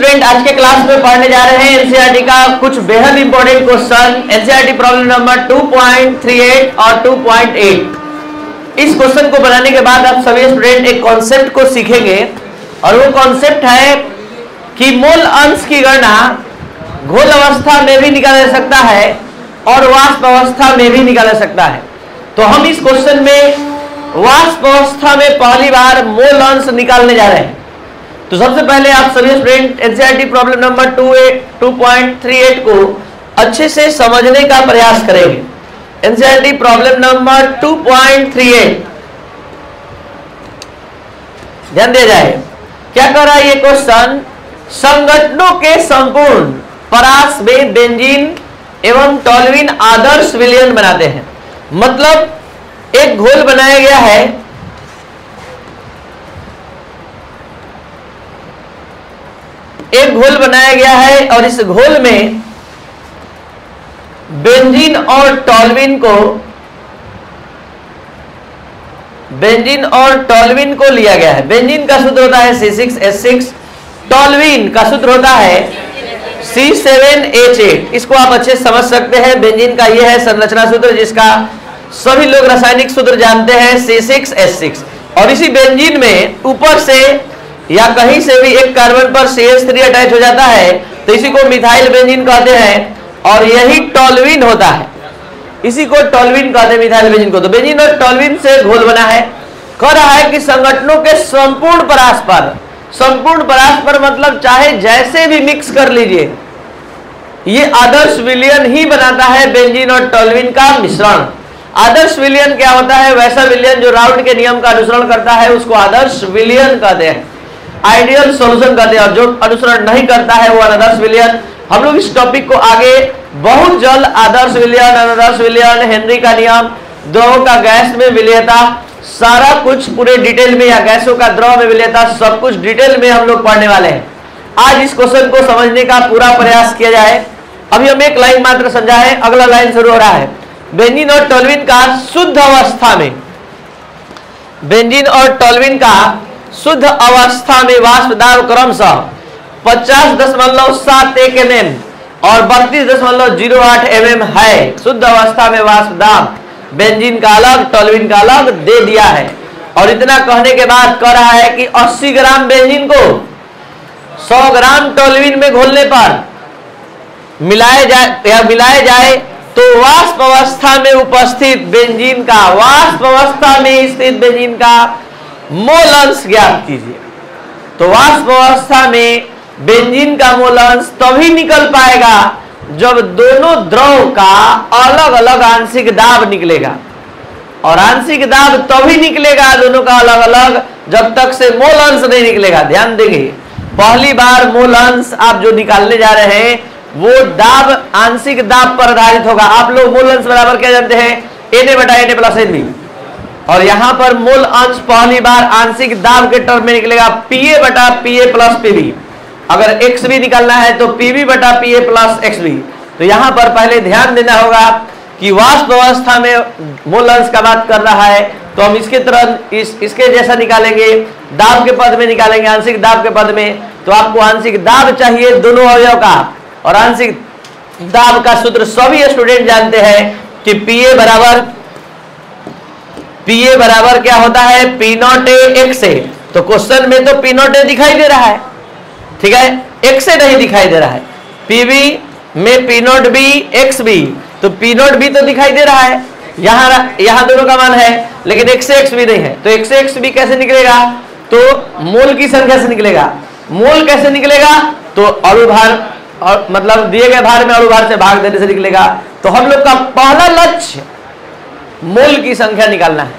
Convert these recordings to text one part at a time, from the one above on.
Student, आज के class में पढ़ने जा रहे हैं एनसीईआरटी का कुछ बेहद important question, NCERT problem number 2.38 और 2.8। इस क्वेश्चन को बनाने के बाद आप सभी स्टूडेंट एक कॉन्सेप्ट को सीखेंगे और वो कॉन्सेप्ट है कि मोल अंश की गणना घोल अवस्था में भी निकाला जा सकता है और वाष्प अवस्था में भी निकाला जा सकता है। तो हम इस क्वेश्चन में वाष्प अवस्था में पहली बार मोल अंश निकालने जा रहे हैं। तो सबसे पहले आप सभी स्टूडेंट एनसीईआरटी प्रॉब्लम नंबर 2.38 को अच्छे से समझने का प्रयास करेंगे। एनसीईआरटी प्रॉब्लम नंबर 2.38 ध्यान दिया जाए। क्या कर रहा है ये क्वेश्चन? संगठनों के संपूर्ण परास में बेंजीन एवं टॉल्यूइन आदर्श विलयन बनाते हैं। मतलब एक घोल बनाया गया है, एक घोल बनाया गया है और इस घोल में बेंजीन और टॉल्यूइन को लिया गया है। बेंजीन का सूत्र होता है C6H6, टॉल्यूइन का सूत्र होता है C7H8। इसको आप अच्छे समझ सकते हैं। बेंजीन का यह है संरचना सूत्र जिसका सभी लोग रासायनिक सूत्र जानते हैं, C6H6। और इसी बेंजीन में ऊपर से या कहीं से भी एक कार्बन पर CH3 अटैच हो जाता है तो इसी को मिथाइल बेंजीन कहते हैं और यही टॉल्यूइन होता है। इसी को टॉल्यूइन कहते हैं, मिथाइल बेंजीन को। तो बेंजीन और टॉल्यूइन से घोल बना है। कह रहा है कि संगठनों के संपूर्ण परास पर मतलब चाहे जैसे भी मिक्स कर लीजिए, ये आदर्श विलयन ही बनाता है बेंजीन और टॉल्यूइन का मिश्रण। आदर्श विलयन क्या होता है? वैसा विलयन जो राउल्ट के नियम का अनुसरण करता है उसको आदर्श विलयन कहते हैं, आइडियल सॉल्यूशन कहते हैं। और जो अनुसरण नहीं करता है वो अनादर्श विलयन। हम लोग इस टॉपिक को आगे बहुत जल्द आदर्श विलयन, अनादर्श विलयन, हेनरी का नियम, द्रव का गैस में विलयता, सारा कुछ पूरे डिटेल में, या गैसों का द्रव में विलयता, सब कुछ डिटेल में हम लोग पढ़ने वाले हैं। आज इस क्वेश्चन को समझने का पूरा प्रयास किया जाए। अभी हम एक लाइन मात्र समझा है, अगला लाइन शुरू हो रहा है। बेंजीन और टॉल्यूइन का शुद्ध अवस्था में, बेंजीन और टॉल्यूइन का शुद्ध अवस्था में वाष्प दाब क्रमशः 50.71 mm और 32.08 mm है। शुद्ध अवस्था में वाष्प दाब बेंजीन का अलग, टॉल्यूइन का अलग दे दिया है। और इतना कहने के बाद कह रहा है कि 80 ग्राम बेंजीन को 100 ग्राम टॉल्यूइन में घोलने पर मिलाए जाए तो वाष्प अवस्था में उपस्थित बेंजीन का, वाष्प अवस्था में स्थित बेंजीन का मोल अंश ज्ञात कीजिए। तो वाष्प अवस्था में बेंजीन का मोल अंश तभी निकल पाएगा जब दोनों द्रव का अलग अलग आंशिक दाब निकलेगा। और आंशिक दाब तभी निकलेगा दोनों का अलग अलग जब तक से मोल अंश नहीं निकलेगा। ध्यान देंगे, पहली बार मोल अंश आप जो निकालने जा रहे हैं वो दाब आंशिक दाब पर आधारित होगा। आप लोग मोल अंश बराबर क्या जानते हैं? Na/Na plus Nb। और यहां पर मोल अंश पहली बार आंशिक दाब के टर्म में निकलेगा Pa/Pa प्लस Pb। अगर XB निकालना है तो PB/Pa प्लस XB। तो यहां पर पहले ध्यान देना होगा कि वाष्प अवस्था में मोल अंश का बात कर रहा है तो हम इसके तरह इसके जैसा निकालेंगे, दाब के पद में निकालेंगे, आंशिक दाब के पद में। तो आपको आंशिक दाब चाहिए दोनों अवयव का, और आंशिक दाब का सूत्र सभी स्टूडेंट जानते हैं कि Pa बराबर क्या होता है? P0A XA। तो क्वेश्चन में तो P0A दिखाई दे रहा है, ठीक है, XA नहीं दिखाई दे रहा है। Pb में P0B XB, तो P0B तो दिखाई दे रहा है, यहां दोनों का मान है, लेकिन XA XB नहीं है। तो XA XB कैसे निकलेगा? तो मोल की संख्या से निकलेगा। मोल कैसे निकलेगा? तो अणुभार, और मतलब दिए गए भार में अणुभार से भाग देने से निकलेगा। तो हम लोग का पहला लक्ष्य मोल की संख्या निकालना है।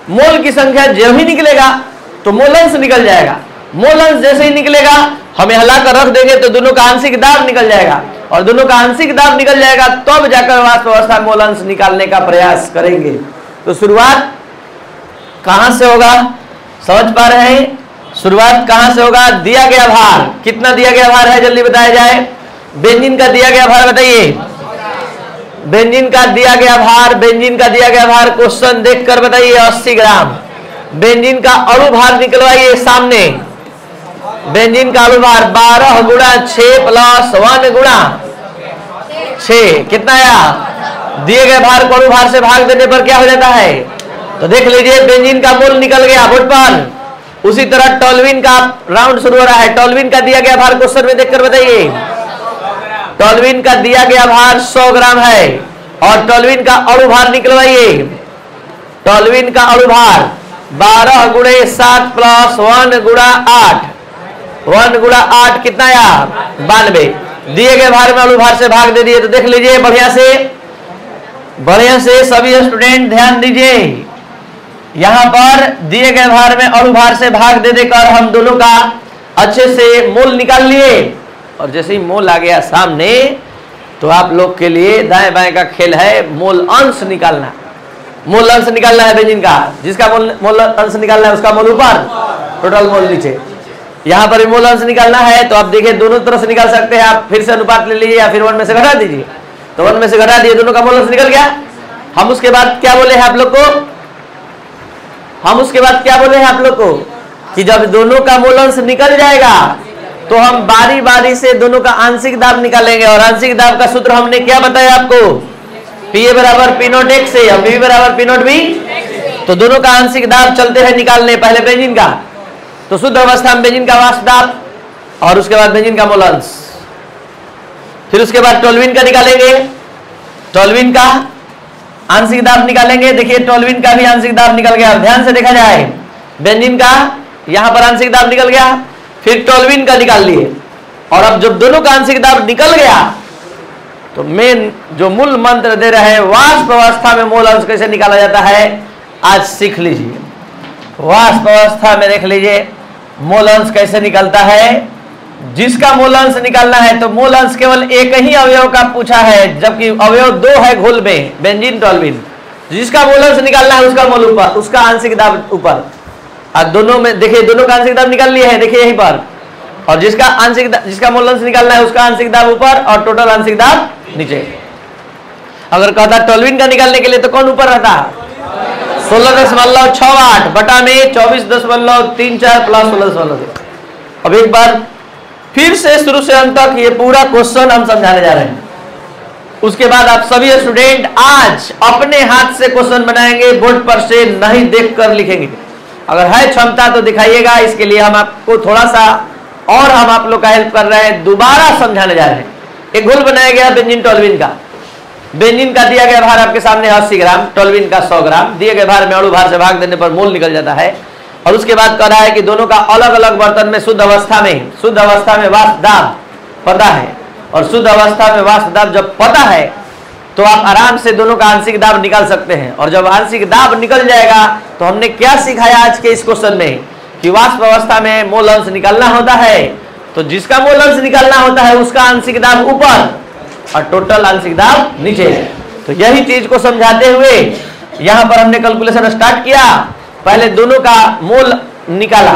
मोल की संख्या जब ही निकलेगा तो मोल अंश निकल जाएगा। मोल अंश जैसे ही निकलेगा हमें हिलाकर रख देंगे तो दोनों का आंशिक दाब निकल जाएगा, और दोनों का आंशिक दाब निकल जाएगा तब जाकर वाष्प अवस्था मोल अंश निकालने का प्रयास करेंगे। तो शुरुआत कहां से होगा? समझ पा रहे हैं? शुरुआत कहां से होगा? दिया गया भार, कितना दिया गया भार है जल्दी बताया जाए। बेंजीन का दिया गया भार बताइए। बेंजीन का दिया गया भार क्वेश्चन देखकर बताइए 80 ग्राम। बेंजीन का अणु भार निकलवाइए सामने। बेंजीन का अणु भार 12 गुणा 6 प्लस 1 गुणा 6 कितना आया? दिए गए भार को अणु भार से भाग देने पर क्या हो जाता है? तो देख लीजिए बेंजीन का मोल निकल गया बोर्ड पर। उसी तरह टोल्यूइन का राउंड शुरू हो रहा है। टोल्यूइन का दिया गया भार क्वेश्चन में देखकर बताइए। टोल्यूइन का दिया गया भार 100 ग्राम है और टोल्यूइन का अणु भार निकलवाइए। टोल्यूइन का अणु भार 12 गुणे 7 प्लस 1 गुणा 8 1 गुणा 8 कितना आया? 92। दिए गए भार में अणु भार से भाग दे दिए। तो देख लीजिए बढ़िया से सभी स्टूडेंट ध्यान दीजिए। यहां पर दिए गए भार में अणु भार से भाग दे देकर हम दोनों का अच्छे से मोल निकाल लिए। और जैसे ही मोल आ गया सामने तो आप लोग के लिए दाएं बाएं का खेल है मोल अंश निकालना। मोल अंश निकालना है बेंजीन का। जिसका मोल अंश निकालना है उसका मोल ऊपर, टोटल मोल नीचे। यहां पर भी मोल अंश निकालना है तो आप देखिए दोनों तरफ से निकाल सकते हैं। आप फिर से अनुपात ले लीजिए या फिर 1 में से घटा दीजिए। तो 1 में से घटा दिए, दोनों का मोल अंश निकल गया। हम उसके बाद क्या बोले हैं आप लोग को? हम उसके बाद क्या बोले हैं आप लोग को कि जब दोनों का मोल अंश निकल जाएगा तो हम बारी बारी से दोनों का आंशिक दाब निकालेंगे। और आंशिक दाब का सूत्र हमने क्या बताया आपको? P बराबर P नॉट x से और V बराबर P नॉट B। तो दोनों का आंशिक दाब चलते हैं निकालने। पहले बेंजीन का, तो शुद्ध अवस्था में बेंजीन का वाष्प दाब और उसके बाद बेंजीन का मोल अंश। फिर उसके बाद टोल्यूइन का निकालेंगे। टोल्यूइन का आंशिक दाब निकालेंगे। देखिए टोल्यूइन का भी आंशिक दाब निकल गया। ध्यान से देखा जाए, बेंजीन का यहां पर आंशिक दाब निकल गया, फिर टोल्यूइन का निकाल लिए। और अब जब दोनों का आंशिक दाब निकल गया तो मेन जो मूल मंत्र दे रहे हैं, वाष्प अवस्था में मोल अंश कैसे निकाला जाता है, आज सीख लीजिए। वाष्प अवस्था में देख लीजिए मोल अंश कैसे निकलता है। जिसका मोल अंश निकालना है तो मोल अंश केवल एक ही अवयव का पूछा है, जबकि अवयव 2 है घोल में, बेंजीन टोल्यूइन। जिसका मोल अंश निकालना है उसका मोल ऊपर, उसका आंशिक दाब ऊपर। और दोनों में देखिए दोनों का आंशिक दाब निकाल लिए है, देखिए यहीं पर। और जिसका मोल अंश निकालना है उसका आंशिक दाब ऊपर और टोटल आंशिक दाब नीचे। अगर कहता टोल्यूइन का निकालने के लिए तो कौन ऊपर रहता? 16.68 बटा में 24.34 प्लस 16.6। अब एक बार फिर से शुरू से अंत तक ये पूरा क्वेश्चन हम समझाने जा रहे हैं। उसके बाद आप सभी स्टूडेंट आज अपने हाथ से क्वेश्चन बनाएंगे, बोर्ड पर से नहीं देखकर लिखेंगे। अगर है क्षमता तो दिखाइएगा। इसके लिए हम आपको थोड़ा सा और हम आप लोग का हेल्प कर रहे हैं, दोबारा समझाने जा रहे हैं। एक घोल बनाया गया बेंजीन टोल्यूइन का। बेंजीन का दिया गया भार आपके सामने 80 ग्राम, टोल्यूइन का 100 ग्राम। दिए गए भार में अणु भार से भाग देने पर मोल निकल जाता है। और उसके बाद कह रहा है कि दोनों का अलग अलग बर्तन में शुद्ध अवस्था में वाष्प दाब पता है। और शुद्ध अवस्था में वाष्प दाब जब पता है तो आप आराम से दोनों का आंशिक दाब निकाल सकते हैं। और जब आंशिक दाब निकल जाएगा तो हमने क्या सिखाया आज के इस क्वेश्चन में कि वाष्प अवस्था में मोल अंश निकालना होता है। तो जिसका मोल अंश निकालना होता है उसका आंशिक दाब ऊपर और टोटल आंशिक दाब नीचे। तो यही चीज को समझाते हुए यहां पर हमने कैलकुलेशन स्टार्ट किया। पहले दोनों का मोल निकाला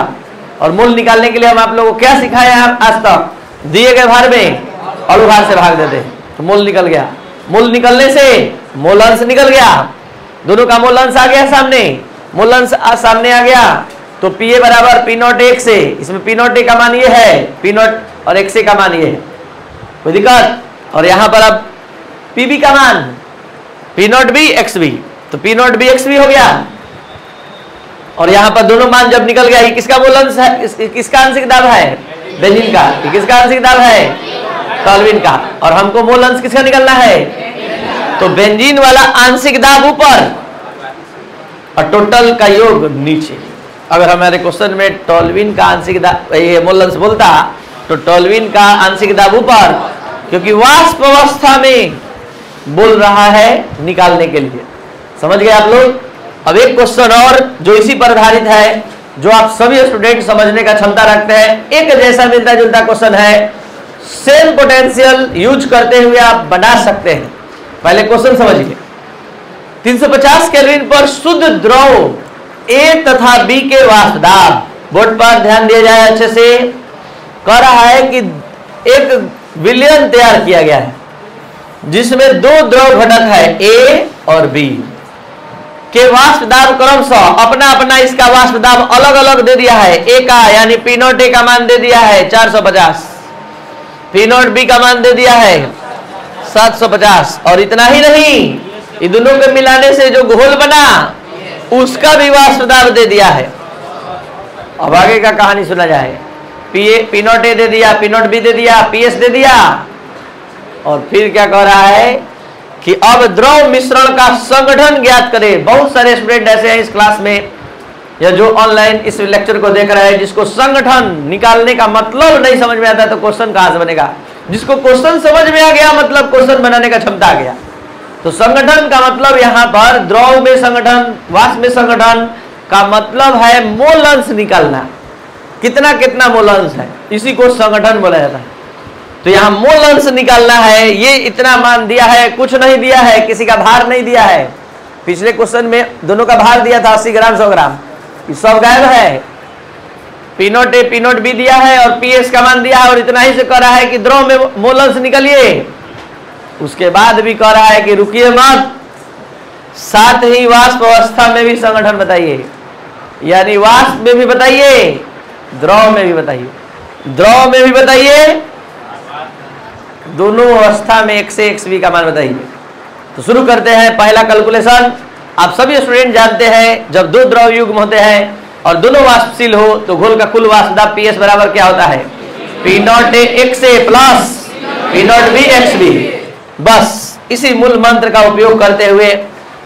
और मोल निकालने के लिए हम आप लोगों को क्या सिखाया आज तक? दिए गए भार में अणु भार से भाग देते तो मोल निकल गया। मोल निकलने से मोल अंश निकल गया। दोनों का मोल अंश आ गया सामने। मोल अंश सामने आ गया तो P बराबर P नॉट x से। इसमें P नॉट का मान ये है, P नॉट और x का मान ये है, कोई दिक्कत? और यहां पर अब PB का मान P not B x B, तो P not B x B हो गया। और यहां पर दोनों मान जब निकल गया, किसका मोल अंश है, किसका आंशिक दाब है? बेंजीन का। किसका आंशिक दाब है? टोल्यूइन का। और हमको मोल अंश किसका निकलना है? तो बेंजीन वाला आंशिक दाब ऊपर और टोटल का योग नीचे। अगर हमारे क्वेश्चन में टोल्यूइन का आंशिक दाब ये मोल अंश बोलता तो टोल्यूइन का आंशिक दाब ऊपर, क्योंकि वाष्प अवस्था में बोल रहा है निकालने के लिए। समझ गए आप लोग? अब एक क्वेश्चन और जो इसी पर आधारित है, जो आप सभी स्टूडेंट समझने का क्षमता रखते हैं, एक जैसा मिलता जुलता क्वेश्चन है। सेम पोटेंशियल यूज करते हुए आप बना सकते हैं। पहले क्वेश्चन समझिए। 350 केल्विन पर शुद्ध द्रव A तथा B के वाष्प दाब, बोर्ड पर ध्यान दिया जाए अच्छे से। कह रहा है कि एक विलयन तैयार किया गया है जिसमें 2 द्रव घटक है A और B। के वाष्प दाब क्रमशः अपना अपना इसका वाष्प दाब अलग अलग दे दिया है। ए का यानी पी नॉट ए का मान दे दिया है 450, पी नॉट बी का मान दे दिया है 750, और इतना ही नहीं, इन दोनों के मिलाने से जो घोल बना उसका भी वाष्प दाब दे दिया है। अब आगे का कहानी सुना जाए। पी नॉट ए दे दिया, पी नॉट बी दे दिया, पीएस दे दिया, और फिर क्या कह रहा है कि अब द्रव मिश्रण का संगठन ज्ञात करें। बहुत सारे स्टूडेंट ऐसे हैं इस क्लास में या जो ऑनलाइन इस लेक्चर को देख रहे हैं जिसको संगठन निकालने का मतलब नहीं समझ में आता, तो क्वेश्चन कहां से बनेगा। जिसको क्वेश्चन समझ में आ गया मतलब क्वेश्चन बनाने का क्षमता आ गया। तो संगठन का मतलब यहाँ पर द्रव में संगठन, वाष्प में संगठन का मतलब है मोल अंश निकालना, कितना कितना मोल अंश है, इसी को संगठन बोला जाता है। तो यहाँ मोल अंश निकालना है। ये इतना मान दिया है, कुछ नहीं दिया है, किसी का भार नहीं दिया है। पिछले क्वेश्चन में दोनों का भार दिया था 80 ग्राम 100 ग्राम, ये सब गायब है। पी नॉट ए पी नॉट बी दिया है और पीएस का मान दिया है, और इतना ही से कह रहा है कि द्रव में मोल अंश निकालिए। उसके बाद भी कह रहा है कि रुकिए मत, साथ ही वाष्प अवस्था में भी संगठन बताइए, यानी वाष्प में भी बताइए, द्रव में भी बताइए, द्रव में भी बताइए, दोनों अवस्था में x से xb का मान बताइए। तो शुरू करते हैं पहला कैलकुलेशन। आप सभी स्टूडेंट जानते हैं जब दो द्रव युग्म होते हैं और दोनों वाष्पशील हो तो घोल का कुल वाष्प दाब पीएस बराबर क्या होता है, P naught A X A plus P naught B x B. बस इसी मूल मंत्र का उपयोग करते हुए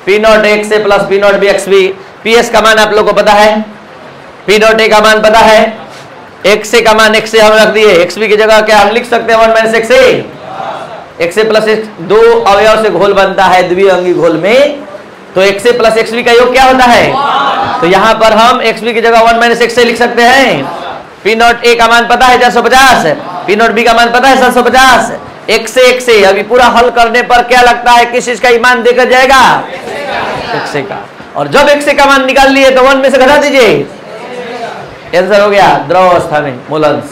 पी नॉट एक्स ए plus P naught B x B. PS का मान आप लोग को पता है, पी नॉट ए का मान पता है, एक्स ए का मान एक्स ए हम रख दिए, एक्स बी की जगह क्या हम लिख सकते हैं 1 माइनस एक्स ए। एक्स ए प्लस एक्स, दो अवयव से घोल बनता है द्विअंगी घोल में, तो एक्स ए प्लस एक्स बी का योग क्या होता है। तो यहाँ पर हम एक्स बी की जगह 1 माइनस एक्स ए लिख सकते हैं। पी नॉट ए का मान पता है 450, पी नॉट बी का मान पता है 750, एक्स ए। अभी पूरा हल करने पर क्या लगता है किस चीज का ईमान देकर जाएगा, एक्स ए का। और जब एक्स ए का मान निकाल लिए तो 1 में से घटा दीजिए, आंसर हो गया द्रव अवस्था में मोल अंश।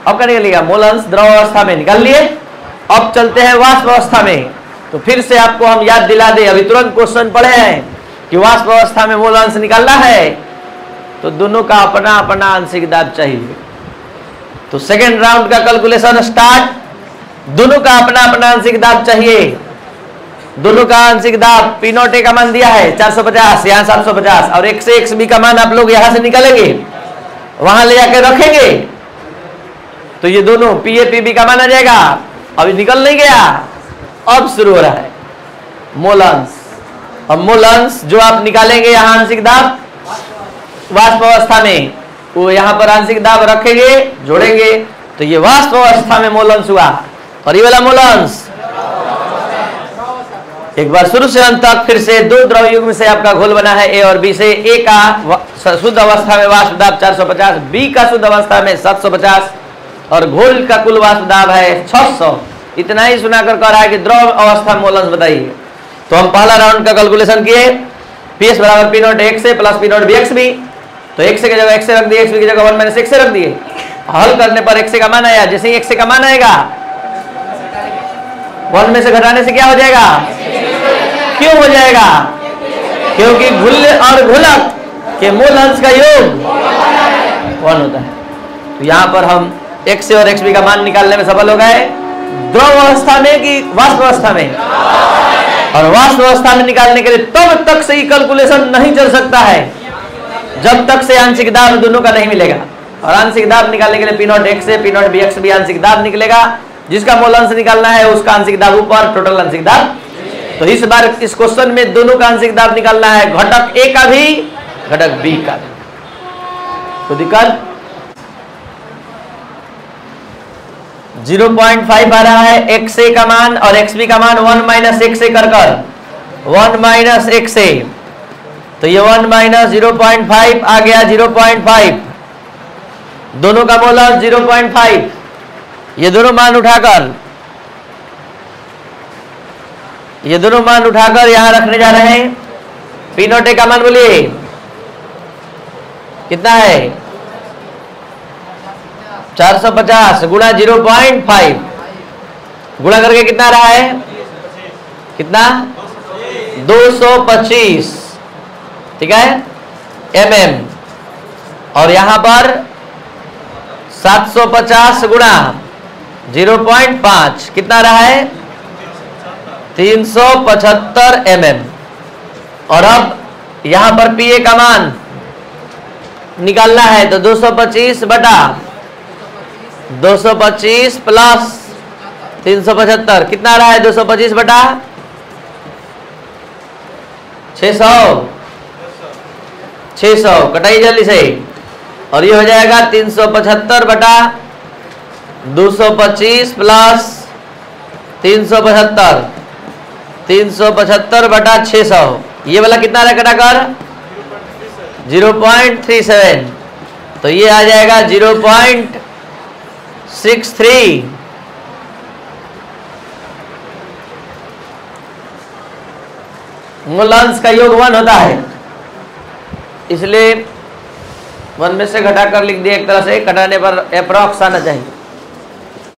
अब क्या निकलेगा, मोल अंश द्रव अवस्था में निकाल लिए। अब चलते हैं वाष्प अवस्था में। तो फिर से आपको हम याद दिला दे, अभी तुरंत क्वेश्चन पढ़े हैं कि वाष्प अवस्था में मोल अंश निकालना है तो दोनों का अपना अपना आंशिक दाब चाहिए। तो सेकेंड राउंड का कैलकुलेशन स्टार्ट। दोनों का अपना अपना आंशिक दाब चाहिए। दोनों का आंशिक दाब पी नॉट ए का मान दिया है 450, यहाँ 750, और एक्स ए एक्स बी का मान आप लोग यहां से निकालेंगे, वहां ले जाकर रखेंगे, तो ये दोनों पी ए पी बी का मान आ जाएगा। अभी निकल नहीं गया, अब शुरू हो रहा है मोल अंश। अब मोल अंश जो आप निकालेंगे यहाँ आंशिक दाब वाष्प अवस्था में, वो यहाँ पर आंशिक दाब रखेंगे, जोड़ेंगे, तो ये वाष्प अवस्था में मोल अंश हुआ। और ये वाला मोल अंश एक बार शुरू से अंत तक फिर से दो द्रव युग्म से आपका घोल बना है ए और बी से। ए का शुद्ध अवस्था में वाष्प दाब 450, बी का शुद्ध अवस्था में 750, और घोल का कुल वाष्प दाब है 600। इतना ही सुनाकर कह रहा है कि द्रव अवस्था मोल अंश बताइए। तो हम पहला राउंड का कैलकुलेशन किए, पीएस बराबर पी नॉट एक्स ए plus P naught B x b. तो एक्स ए की जगह एक्स ए रख दिए, एक्स बी की जगह 1 माइनस एक्स ए रख दिए। हल करने पर एक्स ए का मान आया, जैसे ही एक्स ए का मान आएगा 1 में से घटाने से क्या हो जाएगा, क्यों हो जाएगा, क्योंकि घुल और घुलक के मूल अंश का योग 1 होता है। तो यहाँ पर हम एक्स ए और एक्स बी का मान निकालने में सफल हो गए। द्रव अवस्था में कि वाष्प अवस्था में, और वाष्प अवस्था में निकालने के लिए तब तक से कैलकुलेशन नहीं चल सकता है जब तक से आंशिक दाब दोनों का नहीं मिलेगा। और आंशिक दाब निकालने के लिए p naught x a p naught B x b आंशिक दाब निकलेगा, जिसका मूल अंश निकालना है उसका आंशिक दाब ऊपर, टोटल आंशिक दाब। तो इस बार इस क्वेश्चन में दोनों का आंशिक दाब निकालना है, घटक ए का भी घटक बी का भी। तो दिक्कत 0.5 आ रहा है एक्स ए का मान, और एक्स बी का मान 1 माइनस एक्स ए कर 1 माइनस एक्स ए। तो ये 1 माइनस 0.5 आ गया 0.5, दोनों का मोल अंश 0.5। ये दोनों मान उठाकर यहां रखने जा रहे हैं। पी नॉट ए का मान बोलिए कितना है, 450 गुणा 0.5, गुणा करके कितना रहा है, कितना 225। ठीक है, mm, और यहां पर 750 गुणा 0.5 कितना रहा है 375 mm। और अब यहां पर PA का मान निकालना है तो 225 बटा 225 प्लस 375 कितना रहा है 225 बटा 600 कटाई जल्दी से, और ये हो जाएगा 375 बटा 225 प्लस 375 बटा 600, ये वाला कितना रहा कटाकर 0.37, तो ये आ जाएगा 0.63। मूलांश का योग 1 होता है, इसलिए 1 में से घटाकर लिख दिया, एक तरह से घटाने पर अप्रॉक्स आना चाहिए।